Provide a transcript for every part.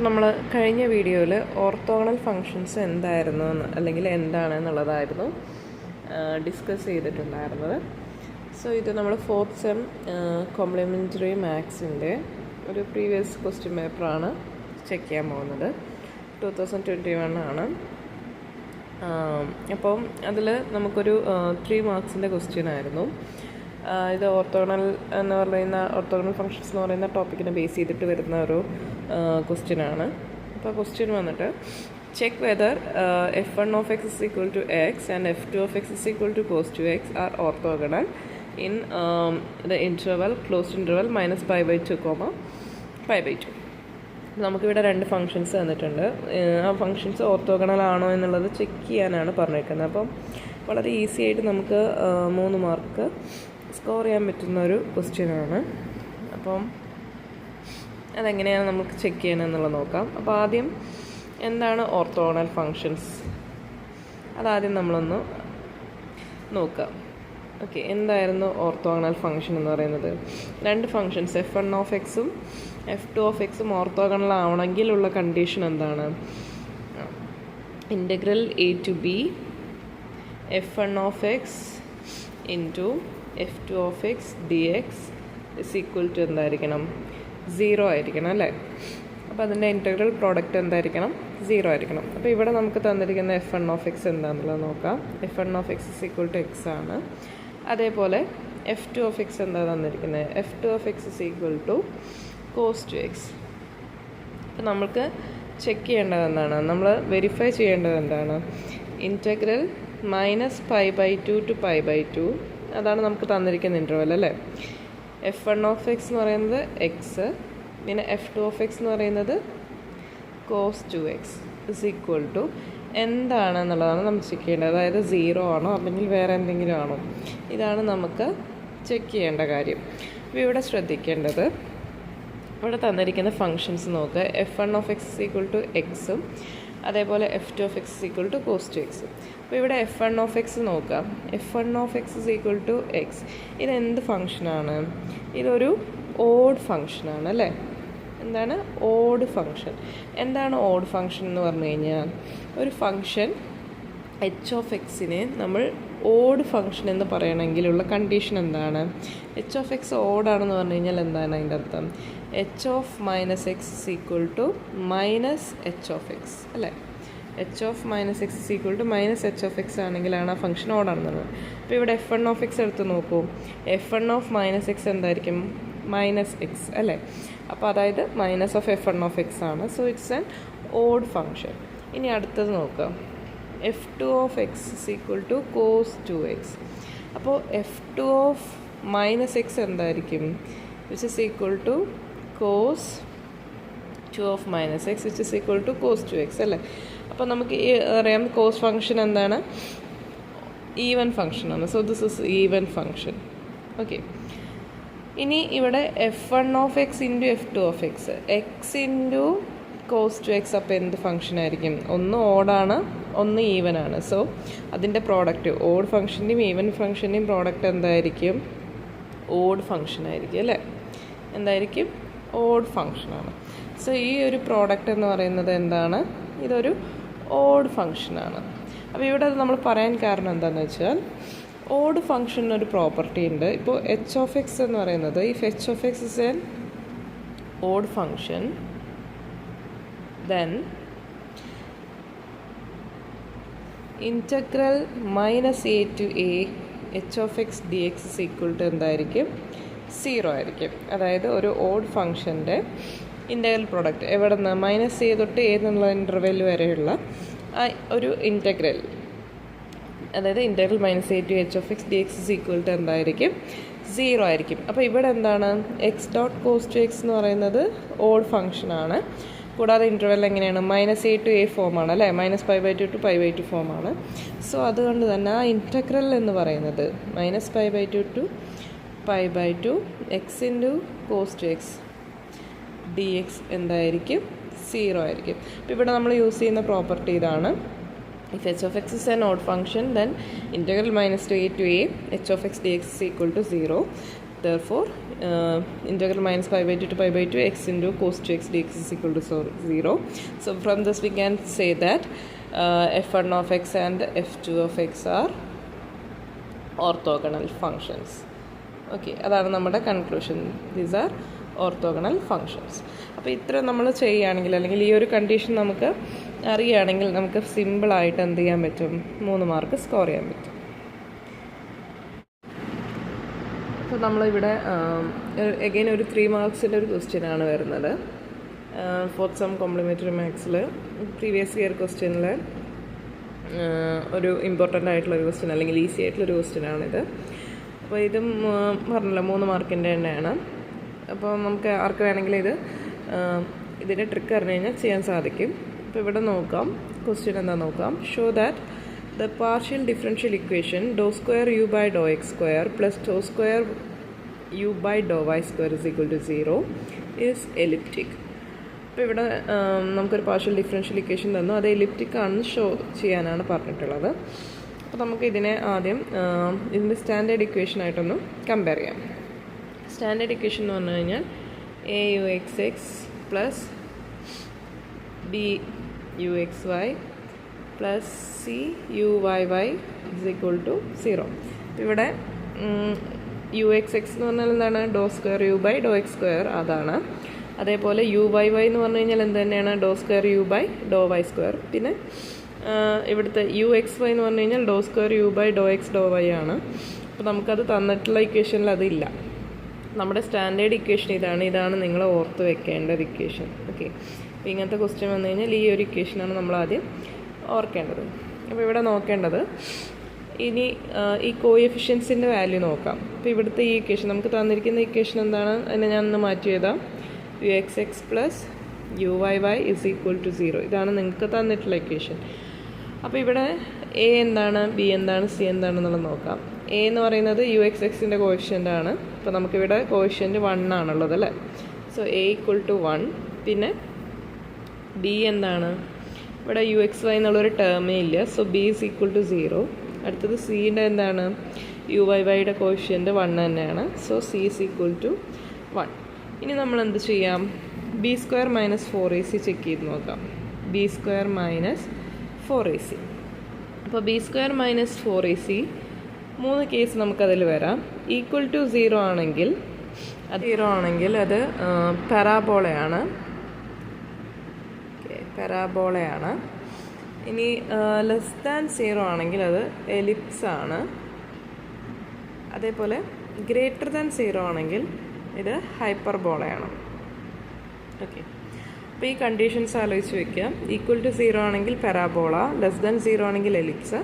നമ്മൾ കഴിഞ്ഞ വീഡിയോയിൽ ഓർത്തോഗണൽ ഫങ്ഷൻസ് എന്തായിരുന്നു അല്ലെങ്കിൽ എന്താണെന്നുള്ളതായിരുന്നു ഡിസ്കസ് ചെയ്തിട്ടുണ്ടായിരുന്നത്. സോ ഇത് നമ്മൾ 4th സെം കോംപ്ലിമെൻ്ററി മാത്സിൻ്റെ ഒരു പ്രീവിയസ് ക്വസ്റ്റ്യൻ പേപ്പറാണ് ചെക്ക് ചെയ്യാൻ പോകുന്നത്. 2021 ആണ്. അപ്പം അതിൽ നമുക്കൊരു 3 മാർക്സിൻ്റെ ക്വസ്റ്റ്യൻ ആയിരുന്നു. ഇത് ഓർത്തോഗണൽ ഫങ്ഷൻസ് എന്ന് പറയുന്ന ടോപ്പിക്കിനെ ബേസ് ചെയ്തിട്ട് വരുന്ന ഒരു ക്വസ്റ്റ്യനാണ്. അപ്പോൾ ക്വസ്റ്റ്യൻ വന്നിട്ട് check whether f1 of x is equal to x and f2 of x is equal to cos 2x are orthogonal in the interval closed interval minus pi/2, pi/2. നമുക്കിവിടെ 2 functions തന്നിട്ടുണ്ട്. ആ functions orthogonal ആണോ എന്നുള്ളത് check ചെയ്യാനാണ് പറഞ്ഞിരിക്കുന്നത്. അപ്പം വളരെ easy ആയിട്ട് നമുക്ക് 3 മാർക്ക് സ്കോർ ചെയ്യാൻ പറ്റുന്ന ഒരു ക്വസ്റ്റ്യനാണ്. അപ്പം അതെങ്ങനെയാണ് നമുക്ക് ചെക്ക് ചെയ്യണമെന്നുള്ളത് നോക്കാം. അപ്പോൾ ആദ്യം എന്താണ് ഓർത്തോഗണൽ ഫങ്ഷൻസ്, അതാദ്യം നമ്മളൊന്ന് നോക്കാം. ഓക്കെ, എന്തായിരുന്നു ഓർത്തോഗണൽ ഫങ്ഷൻ എന്ന് പറയുന്നത്? 2 ഫങ്ഷൻസ് f1 of x ഉം f2 of x ഉം ഓർത്തോഗണൽ ആവണമെങ്കിലുള്ള കണ്ടീഷൻ എന്താണ്? Integral a to b f1 of x into f2 of x dx is equal to എന്തായിരിക്കണം? 0 ആയിരിക്കണം അല്ലേ? അപ്പോൾ അതിൻ്റെ ഇൻ്റഗ്രൽ പ്രോഡക്റ്റ് എന്തായിരിക്കണം? 0 ആയിരിക്കണം. അപ്പോൾ ഇവിടെ നമുക്ക് തന്നിരിക്കുന്ന f1 of x എന്താണെന്നുള്ളത് നോക്കാം. f1 of x is equal to x ആണ്. അതേപോലെ f2 of x എന്താ തന്നിരിക്കുന്നത്? f2 of x is equal to cos 2x. അപ്പോൾ നമുക്ക് ചെക്ക് ചെയ്യേണ്ടത് എന്താണ്? നമ്മൾ വെരിഫൈ ചെയ്യേണ്ടത് എന്താണ്? ഇൻ്റഗ്രൽ -π/2 to π/2 അതാണ് നമുക്ക് തന്നിരിക്കുന്ന ഇൻ്റർവൽ അല്ലേ? f1 of x എന്ന് പറയുന്നത് x, പിന്നെ f2 of x എന്ന് പറയുന്നത് cos 2x is equal to എന്താണെന്നുള്ളതാണ് നമ്മൾ ചെക്ക് ചെയ്യേണ്ടത്. അതായത് 0 ആണോ അല്ലെങ്കിൽ വേറെ എന്തെങ്കിലും ആണോ? ഇതാണ് നമുക്ക് ചെക്ക് ചെയ്യേണ്ട കാര്യം. അപ്പോൾ ഇവിടെ ശ്രദ്ധിക്കേണ്ടത്, ഇവിടെ തന്നിരിക്കുന്ന ഫങ്ഷൻസ് നോക്കുക. f1 of x is equal to x ഉം അതേപോലെ f2 of x is equal to cos 2x. അപ്പോൾ ഇവിടെ f1 of x നോക്കാം. f1 of x is equal to x. ഇതെന്ത് ഫങ്ഷനാണ്? ഇതൊരു ഓഡ് ഫങ്ഷനാണ് അല്ലേ? എന്താണ് ഓഡ് ഫങ്ഷൻ? എന്താണ് ഓഡ് ഫങ്ഷൻ എന്ന് പറഞ്ഞു കഴിഞ്ഞാൽ, ഒരു ഫങ്ഷൻ എച്ച് ഓഫ് എക്സിനെ നമ്മൾ ഓഡ് ഫങ്ഷൻ എന്ന് പറയണമെങ്കിലുള്ള കണ്ടീഷൻ എന്താണ്? എച്ച് ഓഫ് എക്സ് ഓഡാണെന്ന് പറഞ്ഞു കഴിഞ്ഞാൽ എന്താണ് അതിൻ്റെ അർത്ഥം? H of minus X is equal to minus H of X അല്ലേ? H of minus X is equal to minus H of X ആണെങ്കിലാണ് ആ ഫംഗ്ഷൻ ഓടാണെന്നുള്ളത്. അപ്പോൾ ഇവിടെ f1 of x എടുത്ത് നോക്കൂ. f1 of മൈനസ് എക്സ് എന്തായിരിക്കും? മൈനസ് എക്സ് അല്ലേ? അപ്പോൾ അതായത് minus of f1 of x ആണ്. So it's an odd function. ഇനി അടുത്തത് നോക്കാം. f2 of x is equal to cos 2x. അപ്പോൾ f2 of മൈനസ് എക്സ് എന്തായിരിക്കും? Which is equal to cos 2 of minus X which is equal to cos 2x അല്ലേ? അപ്പോൾ നമുക്ക് അറിയാം cos function എന്താണ്? ഈവൻ ഫങ്ഷനാണ്. So this is even function. Okay, ഇനി ഇവിടെ f1 of x into f2 of x, x into cos 2x. അപ്പോൾ എന്ത് ഫങ്ഷൻ ആയിരിക്കും? ഒന്ന് ഓഡാണ്, ഒന്ന് ഈവൻ ആണ്. സോ അതിൻ്റെ പ്രോഡക്റ്റ്, ഓഡ് ഫങ്ഷൻ്റെയും ഈവൻ ഫങ്ഷൻ്റെയും പ്രോഡക്റ്റ് എന്തായിരിക്കും? ഓഡ് ഫങ്ഷൻ ആയിരിക്കും അല്ലേ? എന്തായിരിക്കും? ഓഡ് ഫങ്ഷനാണ്. സോ ഈ ഒരു പ്രോഡക്റ്റ് എന്ന് പറയുന്നത് എന്താണ്? ഇതൊരു ഓഡ് ഫങ്ഷനാണ്. അപ്പോൾ ഇവിടെ നമ്മൾ പറയാൻ കാരണം എന്താണെന്ന് വെച്ചാൽ, ഓഡ് ഫങ്ഷനൊരു പ്രോപ്പർട്ടി ഉണ്ട്. ഇപ്പോൾ എച്ച് ഓഫ് എക്സ് എന്ന് പറയുന്നത്, if h of x is an odd function, then integral -a to a h of x d x is equal to എന്തായിരിക്കും? 0 ആയിരിക്കും. അതായത് ഒരു ഓഡ് ഫങ്ഷൻ്റെ ഇൻ്റഗ്രൽ പ്രോഡക്റ്റ് എവിടെ നിന്ന് -a തൊട്ട് a എന്നുള്ള ഇൻ്റർവെൽ വരെയുള്ള ഒരു ഇൻ്റഗ്രൽ, അതായത് integral -a to h of x dx is equal to എന്തായിരിക്കും? 0 ആയിരിക്കും. അപ്പോൾ ഇവിടെ എന്താണ്? x dot cos 2x എന്ന് പറയുന്നത് ഓഡ് ഫങ്ഷനാണ്. കൂടാതെ ഇൻ്റർവെൽ എങ്ങനെയാണ്? -a to a ഫോമാണ് അല്ലേ? -π/2 to π/2 ഫോമാണ്. സോ അതുകൊണ്ട് തന്നെ ആ ഇൻ്റഗ്രൽ എന്ന് പറയുന്നത് -π/2 to π/2 x into cos 2x dx എന്തായിരിക്കും? 0 ആയിരിക്കും. അപ്പോൾ ഇവിടെ നമ്മൾ യൂസ് ചെയ്യുന്ന പ്രോപ്പർട്ടി ഇതാണ്. If h of x is an odd function, then integral -a to a h of x dx is equal to 0. Therefore, integral minus pi by 2 to pi by 2 x into cos 2x dx is equal to 0. So from this we can say that f1 of x and f2 of x are orthogonal functions. Okay, അതാണ് നമ്മുടെ conclusion. These are orthogonal functions. അപ്പോൾ ഇത്ര നമ്മൾ ചെയ്യുകയാണെങ്കിൽ, അല്ലെങ്കിൽ ഈ ഒരു condition നമുക്ക് അറിയുകയാണെങ്കിൽ, നമുക്ക് സിമ്പിളായിട്ട് എന്ത് ചെയ്യാൻ പറ്റും? 3 മാർക്ക് സ്കോർ ചെയ്യാൻ പറ്റും. അപ്പോൾ നമ്മളിവിടെ എഗെയിൻ ഒരു 3 മാർക്സിൻ്റെ ഒരു ക്വസ്റ്റ്യനാണ് വരുന്നത്. ഫോർത്ത് സം കോംപ്ലിമെൻ്ററി മാത്സിൽ പ്രീവിയസ് ഇയർ ക്വസ്റ്റ്യനിൽ ഒരു ഇമ്പോർട്ടൻ്റ് ആയിട്ടുള്ളൊരു ക്വസ്റ്റ്യൻ, അല്ലെങ്കിൽ ഈസി ആയിട്ടുള്ളൊരു ക്വസ്റ്റ്യനാണിത്. അപ്പോൾ ഇതും പറഞ്ഞല്ലോ 3 മാർക്കിൻ്റെ തന്നെയാണ്. അപ്പോൾ നമുക്ക് ആർക്ക് വേണമെങ്കിലും ഇതിൻ്റെ ട്രിക്ക് അറിഞ്ഞു കഴിഞ്ഞാൽ ചെയ്യാൻ സാധിക്കും. അപ്പോൾ ഇവിടെ നോക്കാം, ക്വസ്റ്റ്യൻ എന്താ നോക്കാം. Show that the partial differential equation doe square U by Dr X square plus doe square U by Dr Y square is equal to 0 is elliptic. അപ്പോൾ ഇവിടെ നമുക്കൊരു പാർഷ്യൽ ഡിഫറൻഷ്യൽ ഇക്വേഷൻ തന്നു, അത് എലിപ്റ്റിക് ആണെന്ന് show ചെയ്യാനാണ് പറഞ്ഞിട്ടുള്ളത്. അപ്പോൾ നമുക്ക് ഇതിനെ ആദ്യം ഇതിൻ്റെ സ്റ്റാൻഡേർഡ് ഇക്വേഷനായിട്ടൊന്ന് കമ്പയർ ചെയ്യാം. സ്റ്റാൻഡേർഡ് ഇക്വേഷൻ എന്ന് പറഞ്ഞു കഴിഞ്ഞാൽ A U X X plus B U X Y plus C U Y Y is equal to 0. ഇവിടെ യു എക്സ് എക്സ് എന്ന് പറഞ്ഞാൽ എന്താണ്? Do square U by Dr X square, അതാണ്. അതേപോലെ യു വൈ വൈ എന്ന് പറഞ്ഞു കഴിഞ്ഞാൽ എന്ത് തന്നെയാണ്? Do square U by Dr Y square. പിന്നെ ഇവിടുത്തെ യു എക്സ് വൈ എന്ന് പറഞ്ഞു കഴിഞ്ഞാൽ do square U by Dr X do Y ആണ്. അപ്പോൾ നമുക്കത് തന്നിട്ടുള്ള ഇക്വേഷനിൽ അതില്ല. നമ്മുടെ സ്റ്റാൻഡേർഡ് ഇക്വേഷൻ ഇതാണ് നിങ്ങൾ ഓർത്ത് വെക്കേണ്ടത് ഇക്വേഷൻ. ഓക്കെ, അപ്പോൾ ഇങ്ങനത്തെ ക്വസ്റ്റ്യൻ വന്നു കഴിഞ്ഞാൽ ഈ ഒരു ഇക്വേഷനാണ് നമ്മൾ ആദ്യം ഓർക്കേണ്ടത്. അപ്പോൾ ഇവിടെ നോക്കേണ്ടത് ഇനി ഈ കോഎഫിഷ്യൻസിൻ്റെ വാല്യൂ നോക്കാം. അപ്പോൾ ഇവിടുത്തെ ഈ ഇക്വേഷൻ നമുക്ക് തന്നിരിക്കുന്ന ഇക്വേഷൻ എന്താണ്? അതിനെ ഞാനൊന്ന് മാറ്റി എഴുതാം. U X X plus u Y Y is equal to 0. ഇതാണ് നിങ്ങൾക്ക് തന്നിട്ടുള്ള ഇക്വേഷൻ. അപ്പോൾ ഇവിടെ എ എന്താണ്, ബി എന്താണ്, സി എന്താണെന്നുള്ളത് നോക്കാം. എ എന്ന് പറയുന്നത് യു എക്സ് എക്സിൻ്റെ കോഎഫിഷ്യൻ്റ് ആണ്. അപ്പോൾ നമുക്കിവിടെ കോഎഫിഷ്യൻ്റ് 1 ആണുള്ളത് അല്ലേ. So a equal to 1. പിന്നെ ബി എന്താണ്? ഇവിടെ യു എക്സ് വൈ എന്നുള്ളൊരു ടേമേ ഇല്ല. So b is equal to 0. അടുത്തത് സിയുടെ എന്താണ്? യു വൈ വൈയുടെ കോഎഫിഷ്യൻ്റ് 1 തന്നെയാണ്. So c is equal to 1. ഇനി നമ്മൾ എന്ത് ചെയ്യാം? B square minus 4ac check ചെയ്ത് നോക്കാം. B square minus 4ac. അപ്പോൾ B square minus 4ac 3 case നമുക്കതിൽ വരാം. ഈക്വൽ ടു 0 ആണെങ്കിൽ അത് പരാബോളയാണ്. പരാബോളയാണ്. ഇനി ലെസ് ദാൻ 0 ആണെങ്കിൽ അത് എലിപ്സ് ആണ്. അതേപോലെ ഗ്രേറ്റർ ദാൻ 0 ആണെങ്കിൽ ഇത് ഹൈപ്പർബോളയാണ്. ഓക്കെ, അപ്പോൾ ഈ കണ്ടീഷൻസ് ആലോചിച്ച് വയ്ക്കുക. ഈക്വൽ ടു 0 ആണെങ്കിൽ പരാബോള, ലെസ് ദാൻ 0 ആണെങ്കിൽ എലിപ്സ്,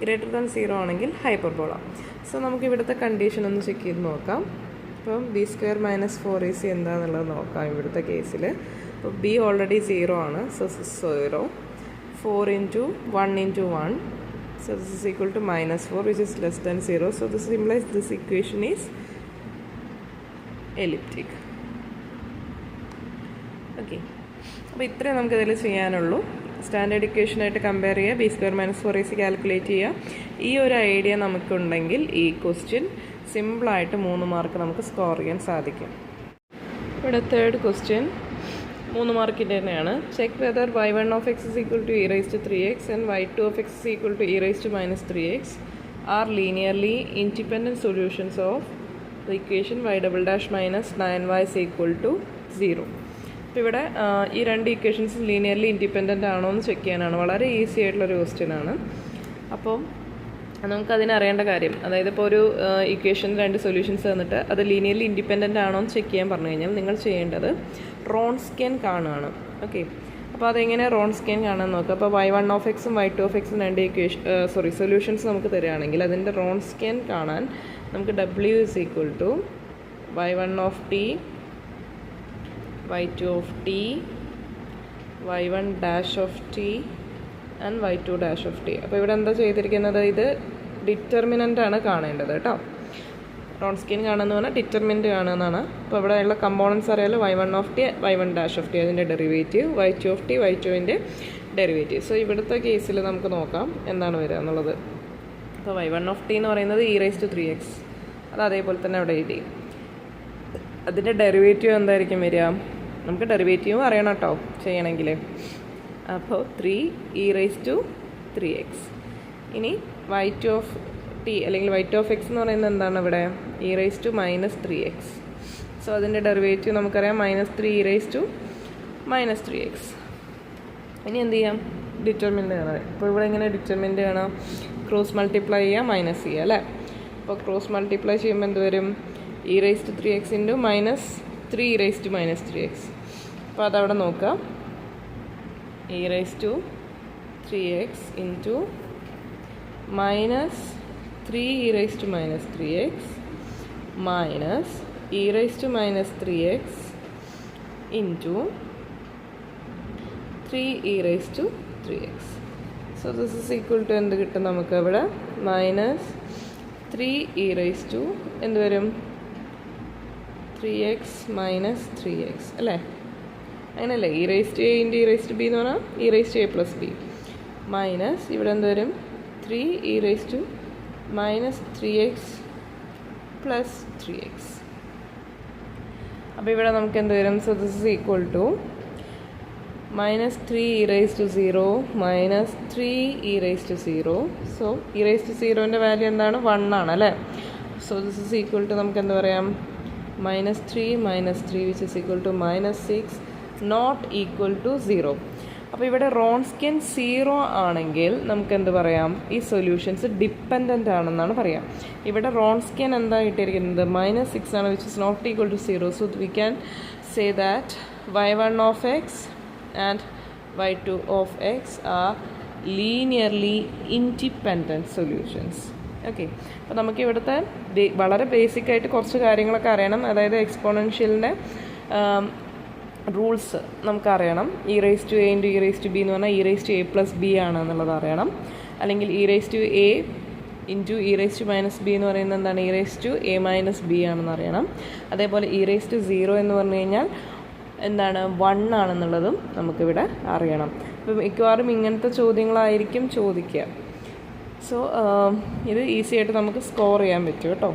ഗ്രേറ്റർ ദാൻ 0 ആണെങ്കിൽ ഹൈപ്പർബോള. സോ നമുക്ക് ഇവിടുത്തെ കണ്ടീഷൻ ഒന്ന് ചെക്ക് ചെയ്ത് നോക്കാം. അപ്പം ബി സ്ക്വയർ മൈനസ് 4ac എന്താണെന്നുള്ളത് നോക്കാം ഇവിടുത്തെ കേസിൽ. അപ്പോൾ ബി ഓൾറെഡി 0 ആണ്. So 0, 4 into 1 into 1. So this is equal to minus 4, which is less than 0. So this implies this equation is elliptic. Okay, അപ്പോൾ ഇത്രയും നമുക്കിതിൽ ചെയ്യാനുള്ളൂ. സ്റ്റാൻഡേർഡ് ഇക്വേഷനായിട്ട് കമ്പയർ ചെയ്യുക, B square minus 4ac calculate ചെയ്യുക. ഈ ഒരു ഐഡിയ നമുക്കുണ്ടെങ്കിൽ ഈ question സിമ്പിളായിട്ട് 3 മാർക്ക് നമുക്ക് സ്കോർ ചെയ്യാൻ സാധിക്കും. ഇവിടെ തേർഡ് ക്വസ്റ്റ്യൻ 3 മാർക്കിൻ്റെ തന്നെയാണ്. Check whether y1 of x is equal to e raised to 3x and y2 of x is equal to e raised to minus 3x are linearly independent solutions of the equation y double dash minus 9y is equal to 0. അപ്പോൾ ഇവിടെ ഈ 2 equations linearly independent ആണോ എന്ന് check ചെയ്യാനാണ്. വളരെ easy ആയിട്ടുള്ളൊരു ക്വസ്റ്റ്യനാണ്. അപ്പോൾ നമുക്കതിനറിയേണ്ട കാര്യം, അതായത് ഇപ്പോൾ ഒരു ഇക്വേഷൻ 2 സൊല്യൂഷൻസ് തന്നിട്ട് അത് ലീനിയർലി ഇൻഡിപെൻഡൻ്റ് ആണോ എന്ന് ചെക്ക് ചെയ്യാൻ പറഞ്ഞു കഴിഞ്ഞാൽ നിങ്ങൾ ചെയ്യേണ്ടത് റോൺസ്കിയൻ കാണുകയാണ്. ഓക്കെ, അപ്പോൾ അതെങ്ങനെ റോൺസ്കിയൻ കാണാൻ നോക്കുക. അപ്പോൾ y1 of x ഉം y2 of x ഉം 2 സൊല്യൂഷൻസ് നമുക്ക് തരികയാണെങ്കിൽ അതിൻ്റെ റോൺസ്കിയൻ കാണാൻ നമുക്ക് w is equal to y1 of t, y2 of t, y1 dash of t and y2 dash of t. അപ്പോൾ ഇവിടെ എന്താ ചെയ്തിരിക്കുന്നത്? ഇത് ഡിറ്റർമിനൻ്റ് ആണ് കാണേണ്ടത് കേട്ടോ. റോൺസ്കിയൻ കാണുന്ന പറഞ്ഞാൽ ഡിറ്റർമിനൻ്റ് കാണുന്നതാണ്. അപ്പോൾ ഇവിടെ ഉള്ള കമ്പോണൻസ് അറിയാലോ, y1 of t, y1 dash of t അതിൻ്റെ ഡെറിവേറ്റീവ്, y2 of t, y2ൻ്റെ ഡെറിവേറ്റീവ്. സോ ഇവിടുത്തെ കേസിൽ നമുക്ക് നോക്കാം എന്താണ് വരിക എന്നുള്ളത്. അപ്പോൾ y1 of t എന്ന് പറയുന്നത് e raised to 3x, അത് അതേപോലെ തന്നെ അവിടെ എഴുതി. അതിൻ്റെ ഡെറിവേറ്റീവ് എന്തായിരിക്കും വരിക? നമുക്ക് ഡെറിവേറ്റീവും അറിയണം കേട്ടോ ചെയ്യണമെങ്കിൽ. അപ്പോൾ 3e⁻3x. ഇനി y2 അല്ലെങ്കിൽ y2 എന്ന് പറയുന്നത് എന്താണ് ഇവിടെ? e⁻−3x. സോ അതിൻ്റെ ഡെറിവേറ്റീവ് നമുക്കറിയാം -3e⁻−3x. ഇനി എന്ത് ചെയ്യാം? ഡിറ്റർമിൻ്റ് കാണാം. ഇപ്പോൾ ഇവിടെ എങ്ങനെ ഡിറ്റർമിൻ്റ് കാണാം? ക്രോസ് മൾട്ടിപ്ലൈ ചെയ്യുക, മൈനസ് ചെയ്യുക അല്ലേ? അപ്പോൾ ക്രോസ് മൾട്ടിപ്ലൈ ചെയ്യുമ്പോൾ എന്ത് വരും? e⁻3x into -3e⁻−3x. അപ്പോൾ അതവിടെ നോക്കാം. e⁻3x into -3e⁻−3x minus e⁻−3x into 3e⁻3x. So this is equal to എന്ത് കിട്ടും നമുക്ക് ഇവിടെ? -3e⁻, എന്ത് വരും? 3x - 3x അല്ലേ? അങ്ങനെയല്ലേ? e⁻a ഇൻറ്റു e⁻b എന്ന് പറഞ്ഞാൽ e⁻a+b മൈനസ് ഇവിടെ എന്ത് വരും? 3e⁻−3x + 3x. അപ്പോൾ ഇവിടെ നമുക്ക് എന്ത് വരും? So this is equal to -3e⁻0 - 3e⁻0. So e⁻0ൻ്റെ വാല്യൂ എന്താണ്? 1 ആണ് അല്ലേ? So this is equal to നമുക്ക് എന്ത് പറയാം? -3 - 3 which is equal to -6 not equal to 0. അപ്പോൾ ഇവിടെ റോൺസ്കിയൻ 0 ആണെങ്കിൽ നമുക്ക് എന്ത് പറയാം? ഈ സൊല്യൂഷൻസ് ഡിപ്പെൻഡൻ്റ് ആണെന്നാണ് പറയാം. ഇവിടെ റോൺസ്കിയൻ എന്താ കിട്ടിയിരിക്കുന്നത്? -6 ആണ്, which is not equal to 0. So we can say that y1 and y2 are linearly independent solutions. Okay, അപ്പോൾ നമുക്ക് ഇവിടുത്തെ വളരെ ബേസിക് ആയിട്ട് കുറച്ച് കാര്യങ്ങളൊക്കെ അറിയണം. അതായത് എക്സ്പോണൻഷ്യലിൻ്റെ റൂൾസ് നമുക്കറിയണം. e⁻a ഇൻറ്റു e⁻b എന്ന് പറഞ്ഞാൽ e⁻a+b ആണ് എന്നുള്ളത് അറിയണം. അല്ലെങ്കിൽ e⁻a ഇൻറ്റു e⁻−b എന്ന് പറയുന്നത് എന്താണ്? e⁻a−b ആണെന്ന് അറിയണം. അതേപോലെ e⁻0 എന്ന് പറഞ്ഞു കഴിഞ്ഞാൽ എന്താണ്? 1 ആണെന്നുള്ളതും നമുക്കിവിടെ അറിയണം. അപ്പോൾ മിക്കവാറും ഇങ്ങനത്തെ ചോദ്യങ്ങളായിരിക്കും ചോദിക്കുക. സോ ഇത് ഈസി ആയിട്ട് നമുക്ക് സ്കോർ ചെയ്യാൻ പറ്റും കേട്ടോ.